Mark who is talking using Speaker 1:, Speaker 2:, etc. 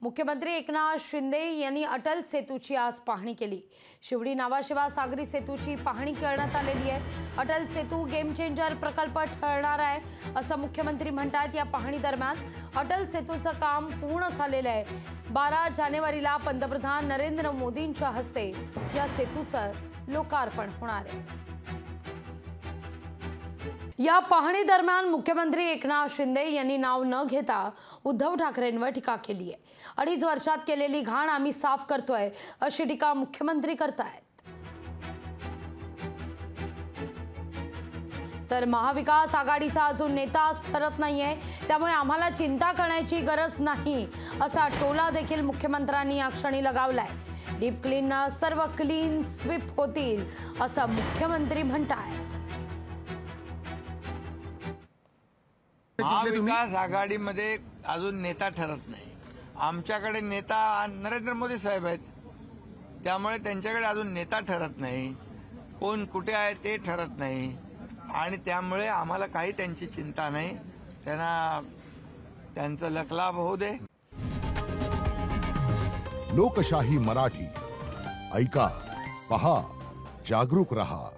Speaker 1: मुख्यमंत्री एकनाथ शिंदे यांनी अटल सेतूची आज पाहणी केली। शिवडी नावाशिवा सागरी सेतूची पाहणी करण्यात आलेली आहे। अटल सेतू गेम चेंजर प्रकल्प ठरणार आहे असं मुख्यमंत्री म्हणतात। या पाहणी दरम्यान अटल सेतूचं काम पूर्ण झालेलं आहे। 12 जानेवारीला पंतप्रधान नरेंद्र मोदींच्या हस्ते या सेतूचं लोकार्पण होणार आहे। या पाहणी दरम्यान मुख्यमंत्री एकनाथ शिंदे यांनी नाव न घेता उद्धव ठाकरेंवर टीका केली आहे। 2.5 वर्षात केलेली घाण आम्ही साफ करतोय अशी टीका मुख्यमंत्री करतायत। तर महाविकास आघाडीचा अजून नेताच ठरत नाहीये, त्यामुळे आम्हाला चिंता करण्याची गरज नाही असा टोला देखील मुख्यमंत्र्यांनी या क्षणी लगावलाय। डीप क्लीननं सर्व क्लीन स्वीप होतील असं मुख्यमंत्री म्हणतायत।
Speaker 2: महाविकास आघाडीमध्ये अजून नेता ठरत नाही। आमच्याकडे नेता नरेंद्र मोदी साहेब आहेत, त्यामुळे त्यांच्याकडे अजून नेता ठरत नाही, कोण कुठे आहे ते ठरत नाही आणि त्यामुळे आम्हाला काही त्यांची चिंता नाही। त्यांचा लकलाभ होऊ दे।
Speaker 3: लोकशाही मराठी ऐका, पहा, जागरूक रहा।